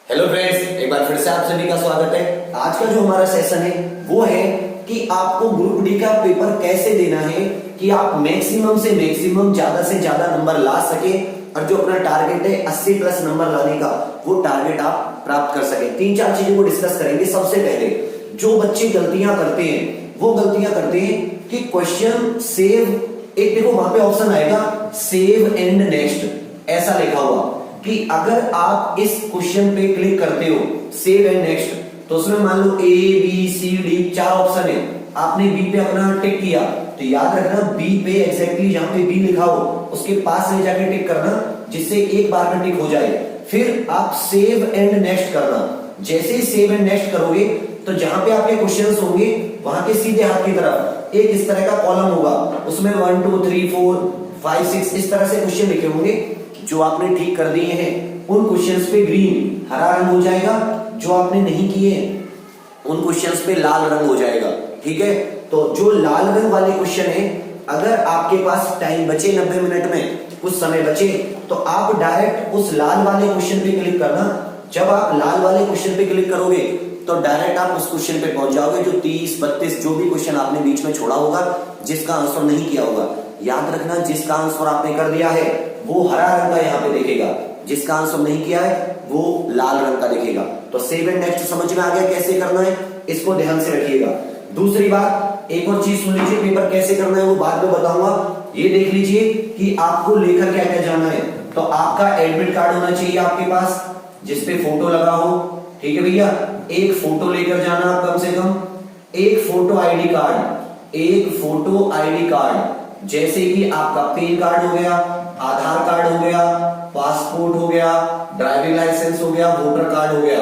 Hello friends, एक बार फिर से आप सभी का स्वागत है। आज का जो हमारा सेशन है वो है कि आपको ग्रुप डी का पेपर कैसे देना है कि आप मैक्सिमम से मैक्सिमम ज्यादा से ज्यादा नंबर ला सके और जो अपना टारगेट है 80 प्लस नंबर लाने का वो टारगेट आप प्राप्त कर सके। तीन चार चीजों को डिस्कस करेंगे। सबसे पहले जो बच्चे गलतियां करते हैं वो गलतियां करते हैं कि क्वेश्चन सेव, एक देखो वहां पे ऑप्शन आएगा सेव एंड नेक्स्ट, ऐसा लिखा हुआ कि अगर आप इस क्वेश्चन पे क्लिक करते हो सेव एंड नेक्स्ट तो उसमें मान लो ए बी सी डी चार ऑप्शन है, आपने बी पे अपना टिक किया तो याद रखना बी पे एग्जैक्टली जहां पे बी लिखा हो उसके पास ले जाके टिक करना जिससे एक बार में टिक हो जाए। फिर आप सेव एंड नेक्स्ट करना। जैसे ही सेव एंड नेक्स्ट करोगे तो जहां पे आपके क्वेश्चंस होंगे वहां के सीधे हाथ की तरफ एक इस तरह का कॉलम होगा, उसमें 1 2 3 4 5 6 इस तरह से क्वेश्चन लिखे होंगे। जो आपने ठीक कर दिए हैं उन क्वेश्चंस पे ग्रीन हरा रंग हो जाएगा, जो आपने नहीं किए उन क्वेश्चंस पे लाल रंग हो जाएगा। ठीक है, तो जो लाल रंग वाले क्वेश्चन है अगर आपके पास टाइम बचे 90 मिनट में कुछ समय बचे तो आप डायरेक्ट उस लाल वाले क्वेश्चन पे क्लिक करना। जब आप लाल वाले क्वेश्चन पे क्लिक करोगे तो डायरेक्ट आप उस क्वेश्चन पे पहुंच जाओगे जो 30 32 जो भी क्वेश्चन आपने बीच में छोड़ा होगा जिसका आंसर नहीं किया होगा। याद रखना जिसका आंसर आपने कर दिया है वो हरा रंग का यहाँ पे दिखेगा, जिसका आंसर नहीं किया है वो लाल रंग का दिखेगा। तो सेव एंड नेक्स्ट समझ में आ गया कैसे करना है, इसको ध्यान से रखिएगा। दूसरी बात, एक और चीज सुन लीजिए, पेपर कैसे करना है वो बाद में बताऊंगा। ये देख लीजिए कि आपको लेकर क्या क्या जाना है। तो आपका एडमिट कार्ड होना चाहिए आपके पास जिसपे फोटो लगा हो। ठीक है भैया, एक फोटो लेकर जाना आप कम से कम, एक फोटो आईडी कार्ड, एक फोटो आईडी कार्ड जैसे कि आपका पैन कार्ड हो गया, आधार कार्ड हो गया, पासपोर्ट हो गया, ड्राइविंग लाइसेंस हो गया, वोटर कार्ड हो गया,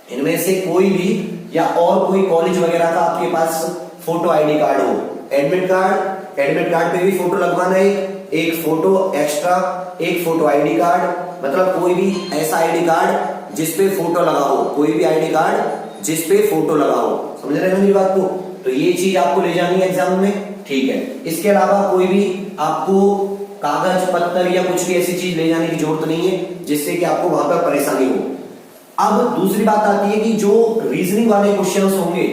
इनमें से कोई भी या और कोई कॉलेज वगैरह का आपके पास फोटो आईडी कार्ड हो। एडमिट कार्ड पे भी फोटो लगवाना है, एक फोटो एक्स्ट्रा, एक फोटो आईडी कार्ड, मतलब कोई भी ऐसा आईडी कार्ड जिसपे फोटो लगा हो, कोई भी आईडी कार्ड जिसपे फोटो लगा हो। समझ रहे हैं मेरी बात को? तो ये चीज आपको ले जानी है एग्जाम में। ठीक है, इसके अलावा कोई भी आपको कागज पत्थर या कुछ भी ऐसी चीज ले जाने की जरूरत नहीं है जिससे कि आपको वहां पर परेशानी हो। अब दूसरी बात आती है कि जो रीजनिंग वाले क्वेश्चंस होंगे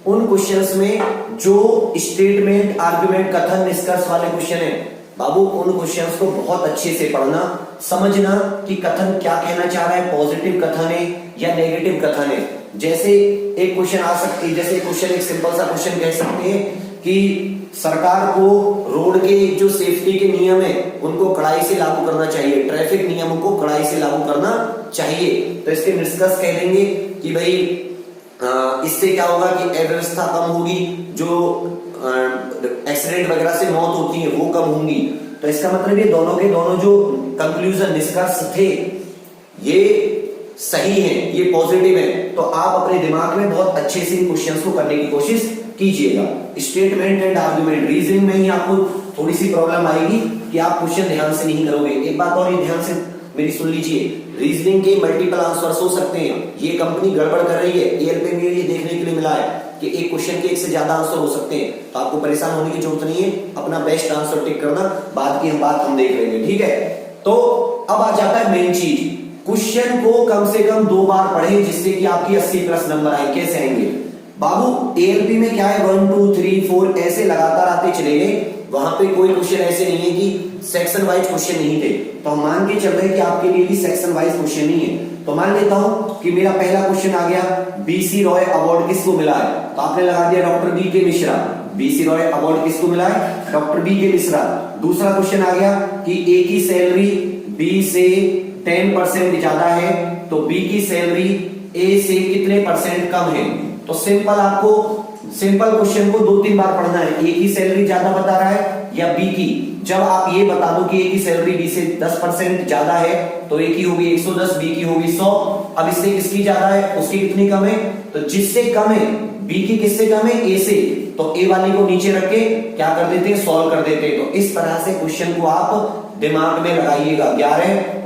उन क्वेश्चंस में जो स्टेटमेंट, आर्गुमेंट, कथन, निष्कर्ष वाले क्वेश्चन है बाबू, उन क्वेश्चंस को बहुत अच्छे से पढ़ना, समझना कि कथन क्या कहना चाह रहा है, पॉजिटिव कथन है या नेगेटिव कथन है। जैसे एक क्वेश्चन आ सकती है, जैसे क्वेश्चन एक सिंपल सा क्वेश्चन कह सकते हैं कि सरकार को रोड के जो सेफ्टी के नियम है उनको कड़ाई से लागू करना चाहिए, ट्रैफिक नियमों को कड़ाई से लागू करना चाहिए। तो इसके निष्कर्ष कह देंगे कि भाई इससे क्या होगा कि अव्यवस्था कम होगी, जो एक्सीडेंट वगैरह से मौत होती है वो कम होंगी। तो इसका मतलब ये दोनों के दोनों जो कंक्लूजन निष्कर्ष थे ये सही है, ये पॉजिटिव है। तो आप अपने दिमाग में बहुत अच्छे से इन क्वेश्चंस को करने की कोशिश कीजिएगा। स्टेटमेंट एंड आर्गुमेंट, रीजनिंग में ही आपको थोड़ी सी प्रॉब्लम आएगी कि आप क्वेश्चन ध्यान से नहीं करोगे। एक बात और ये ध्यान से मेरी सुन लीजिए, रीजनिंग के मल्टीपल आंसर्स हो सकते हैं। ये कंपनी गड़बड़ कर रही है, एयरपे में ये देखने के लिए मिला है कि एक क्वेश्चन के एक से ज्यादा आंसर हो सकते हैं। तो आपको परेशान होने की जरूरत नहीं है, अपना बेस्ट आंसर टिक करना, बाद की बात हम देख लेंगे। ठीक है, तो अब आ जाता है मेन चीज, क्वेश्चन को कम से कम 2 बार पढ़ें जिससे कि आपकी 80 प्लस नंबर आए। कैसे आएंगे बाबू? एएलपी में क्या है, 1 2 3 4 ऐसे लगातार आते चले गए। वहां पे कोई क्वेश्चन ऐसे नहीं है कि सेक्शन वाइज क्वेश्चन नहीं थे। तो हम मान के चल रहे हैं कि आपके लिए भी सेक्शन वाइज क्वेश्चन नहीं है। तो मान लेता हूं कि मेरा पहला क्वेश्चन आ गया, बीसी रॉय अवार्ड किसको मिला है? तो आपने लगा दिया डॉक्टर बी के मिश्रा। बीसी रॉय अवार्ड किसको मिला है? डॉक्टर बी के मिश्रा। दूसरा क्वेश्चन आ गया कि ए की सैलरी बी से 10% ज्यादा है तो बी की सैलरी ए से कितने परसेंट कम है? तो सिंपल, आपको सिंपल क्वेश्चन को 2-3 बार पढ़ना है। ए की सैलरी ज्यादा बता रहा है या बी की? जब आप ये बता दो कि ए की सैलरी बी से 10% ज्यादा है तो ए की होगी 110, बी की होगी 100। अब इससे किसकी ज्यादा है, उसकी कितनी कम है? तो जिससे कम है, बी की किससे कम है? ए से। तो ए वाली को नीचे रख के क्या कर देते हैं, सॉल्व कर देते हैं। तो इस तरह से क्वेश्चन को आप दिमाग में लगाइएगा। 11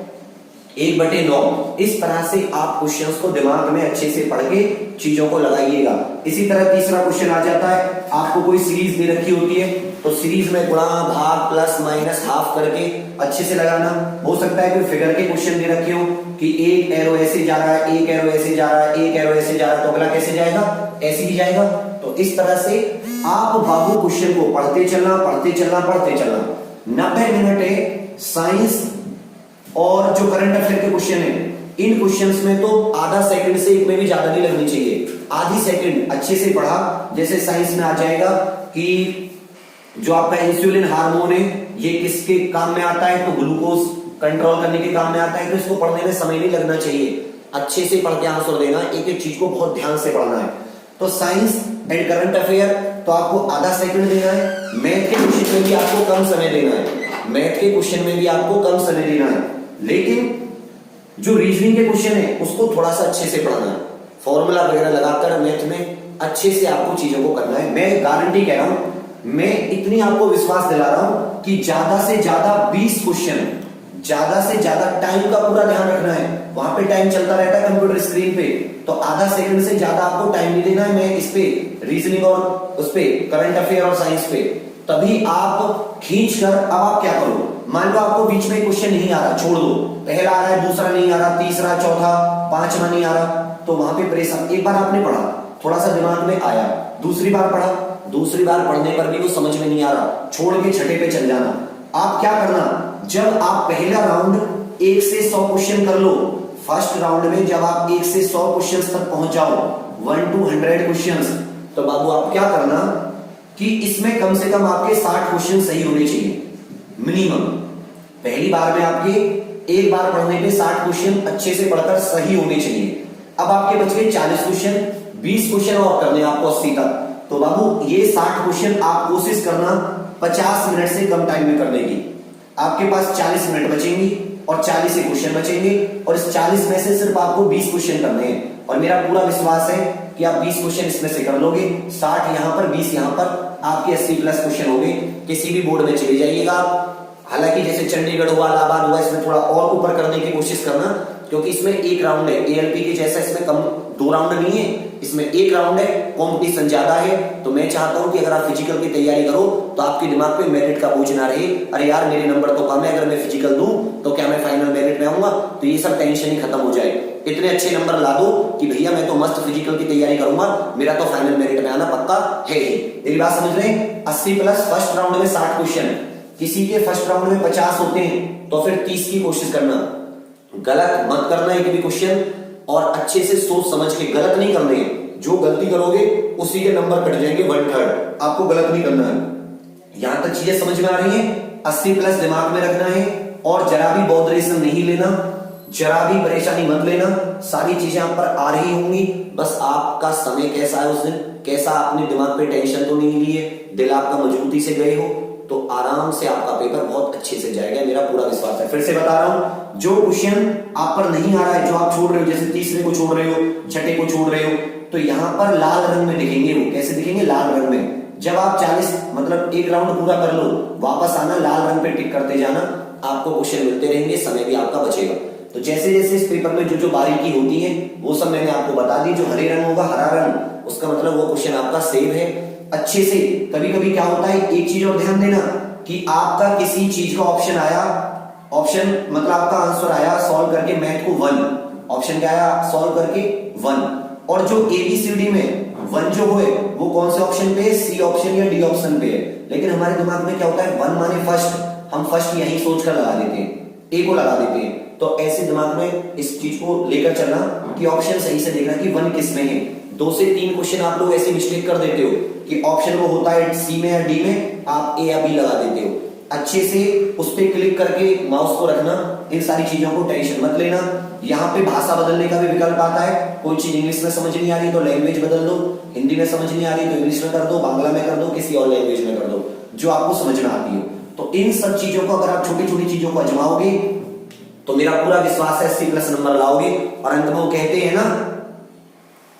1/9 इस तरह से आप क्वेश्चंस को दिमाग में अच्छे से पढ़ के चीजों को लगाइएगा। इसी तरह तीसरा क्वेश्चन आ जाता है, आपको कोई सीरीज दे रखी होती है तो सीरीज में गुणा भाग प्लस माइनस हाफ करके अच्छे से लगाना। हो सकता है कोई फिगर के क्वेश्चन दे रखे हो कि एक एरो ऐसे जा रहा है, एक एरो ऐसे जा रहा है, एक एरो ऐसे जा रहा है, तो अगला कैसे जाएगा, ऐसे ही जाएगा। तो इस तरह से आप बाबू क्वेश्चन को पढ़ते चलना, पढ़ते चलना, पढ़ते चलना। 90 मिनट है साइंस और जो करंट अफेयर के क्वेश्चन है, इन क्वेश्चंस में तो आधा सेकंड से एक में भी ज्यादा नहीं लगनी चाहिए, आधी सेकंड अच्छे से पढ़ा। जैसे साइंस में आ जाएगा कि जो आपका इंसुलिन हार्मोन है ये किसके काम में आता है, तो ग्लूकोज कंट्रोल करने के काम में आता है। तो इसको पढ़ने में समय नहीं लगना चाहिए, अच्छे से पढ़ के आंसर देना, एक एक चीज को बहुत ध्यान से पढ़ना है। तो साइंस एंड करंट अफेयर तो आपको आधा सेकंड देना है। मैथ के क्वेश्चन में भी आपको कम समय देना है, मैथ के क्वेश्चन में भी आपको कम समय देना है, लेकिन जो रीजनिंग के क्वेश्चन है उसको थोड़ा सा अच्छे से पढ़ना है। फॉर्मूला वगैरह लगाकर मैथ में अच्छे से आपको चीजों को करना है। मैं गारंटी कह रहा हूं, मैं इतनी आपको विश्वास दिला रहा हूं कि ज्यादा से ज्यादा 20 क्वेश्चन, ज्यादा से ज्यादा टाइम का पूरा ध्यान रखना है। वहां पे टाइम चलता रहता है कंप्यूटर स्क्रीन पे, तो आधा सेकंड से ज्यादा आपको टाइम नहीं देना है। मैं इस पे रीजनिंग और उस पे करंट अफेयर और साइंस पे, तभी आप खींच कर, अब आप क्या करो, मान लो आपको बीच में क्वेश्चन नहीं आ रहा, छोड़ दो, पहला आ रहा है, दूसरा नहीं आ रहा, तीसरा, चौथा, पांचवा नहीं आ रहा, तो वहां पे परेशान। एक बार आपने पढ़ा, थोड़ा सा दिमाग में आया, दूसरी बार पढ़ा, दूसरी बार पढ़ने पर भी वो समझ में नहीं आ रहा, छोड़ के छठे पे चल जाना। आप क्या करना, जब आप पहला राउंड 1 से 100 क्वेश्चन कर लो, फर्स्ट राउंड में जब आप 1 से 100 क्वेश्चन तक पहुंच जाओ, 1 to 100 क्वेश्चन, तो बाबू आप क्या करना कि इसमें कम से कम आपके 60 क्वेश्चन सही होने चाहिए मिनिमम। पहली बार में आपके एक बार पढ़ने पे 60 क्वेश्चन अच्छे से पढ़कर सही होने चाहिए। अब आपके बच गए 40 क्वेश्चन, 20 क्वेश्चन और करने आपको 80 तक। तो बाबू ये 60 क्वेश्चन आप कोशिश करना 50 मिनट से कम टाइम में करने की। आपके पास 40 मिनट बचेंगी और 40 क्वेश्चन बचेंगे, और इस 40 में से सिर्फ आपको 20 क्वेश्चन करने हैं। और मेरा पूरा विश्वास है कि आप 20 क्वेश्चन इसमें से कर लोगे, 60 यहां पर, 20 यहां पर, आपके 80 प्लस क्वेश्चन हो गए। किसी भी बोर्ड में चले जाइएगा आप, हालांकि जैसे चंडीगढ़ हुआ, इलाहाबाद हुआ, इसमें थोड़ा और ऊपर करने की कोशिश करना, क्योंकि इसमें एक राउंड है, एएलपी के जैसा इसमें कम 2 राउंड नहीं है, इसमें एक राउंड है, कंपटीशन ज्यादा है। तो मैं चाहता हूं कि अगर आप फिजिकल की तैयारी करो तो आपके दिमाग पे मेरिट का बोझ ना रहे, अरे यार मेरे नंबर तो कम है, अगर मैं फिजिकल दूं तो क्या मैं फाइनल मेरिट में आऊंगा, तो ये सब टेंशन ही खत्म हो जाए। इतने अच्छे नंबर ला दो कि भैया मैं तो मस्त फिजिकल की तैयारी करूंगा, मेरा तो फाइनल मेरिट में आना पक्का है ही। मेरी बात समझ रहे हैं? 80 प्लस फर्स्ट राउंड में 60 क्वेश्चन, किसी के फर्स्ट राउंड में 50 होते हैं, तो फिर 30 की कोशिश करना, गलत मत करना एक भी क्वेश्चन, और अच्छे से सोच समझ के, गलत नहीं करने हैं। जो गलती करोगे उसी के नंबर कट जाएंगे 1/3, आपको गलत नहीं करना है। यहां तक चीजें समझ में आ रही हैं? 80 प्लस दिमाग में रखना है, और जरा भी बॉदरेशन नहीं लेना, जरा भी परेशानी मत लेना, सारी चीजें आप पर आ रही होंगी। बस आपका समय कैसा है उस दिन, कैसा आपने दिमाग पे टेंशन तो नहीं लिए, दिल आपका मजबूती से गए हो, तो आराम से आपका पेपर बहुत अच्छे से जाएगा, मेरा पूरा विश्वास है। फिर से बता रहा हूं, जो क्वेश्चन आप पर नहीं आ रहा है, जो आप छोड़ रहे हो, जैसे तीसरे को छोड़ रहे हो, छठे को छोड़ रहे हो, तो यहां पर लाल रंग में दिखेंगे। वो कैसे दिखेंगे? लाल रंग में। जब आप 40 मतलब एक राउंड पूरा कर लो, वापस आना, लाल रंग पे टिक करते जाना, आपको क्वेश्चन मिलते रहेंगे, समय भी आपका बचेगा। तो जैसे जैसे इस पेपर में जो जो बारीकी होती है वो सब मैंने आपको बता दी। जो हरे रंग होगा, हरा रंग, उसका मतलब वो क्वेश्चन आपका सेव है अच्छे से। कभी कभी क्या होता है, एक चीज और ध्यान देना कि आपका किसी चीज का ऑप्शन आया, ऑप्शन मतलब आपका आंसर आया सॉल्व करके मैथ को 1, ऑप्शन क्या आया सॉल्व करके 1, और जो एबीसीडी में 1 जो है वो कौन से ऑप्शन पे है? सी ऑप्शन या डी ऑप्शन पे है। लेकिन हमारे दिमाग में क्या होता है, 1 माने फर्स्ट, हम फर्स्ट यही सोचकर लगा देते हैं, ए को लगा देते हैं। तो ऐसे दिमाग में इस चीज को लेकर चलना कि ऑप्शन सही से देखना कि 1 किस में है। 2 से 3 क्वेश्चन आप लोग ऐसे मिस्टेक कर देते हो कि ऑप्शन वो होता है सी में या डी में, आप ए या बी लगा देते हो। अच्छे से उस पर क्लिक करके माउस को रखना, इन सारी चीजों को टेंशन मत लेना। यहाँ पे भाषा बदलने का भी विकल्प आता है, कोई चीज इंग्लिश में समझ नहीं आ रही तो लैंग्वेज बदल दो, हिंदी में समझ नहीं आ रही तो इंग्लिश में कर दो, बांग्ला में कर दो, किसी और लैंग्वेज में कर दो जो आपको समझ में आती हो। तो इन सब चीजों को अगर आप छोटी छोटी चीजों को आजमाओगे तो मेरा पूरा विश्वास है 80 प्लस नंबर लाओगे। और अंत में वो कहते हैं ना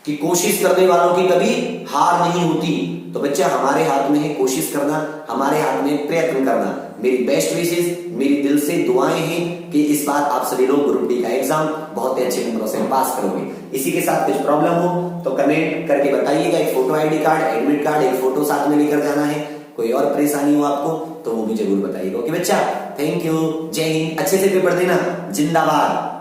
कि कोशिश करने वालों की कभी हार नहीं होती। तो बच्चा हमारे हाथ में है कोशिश करना, हमारे हाथ में प्रयत्न करना। मेरी बेस्ट विशेष, मेरी दिल से दुआएं हैं कि इस बार आप सभी लोग ग्रुप डी का एग्जाम बहुत ही अच्छे नंबरों से पास करोगे। इसी के साथ कुछ प्रॉब्लम हो तो कमेंट करके बताइएगा। एक photo ID card, admit card, एक फोटो साथ में लेकर जाना है। कोई और परेशानी हो आपको तो वो भी जरूर बताइएगा। ओके बच्चा, थैंक यू, जय हिंद, अच्छे से पेपर देना, जिंदाबाद।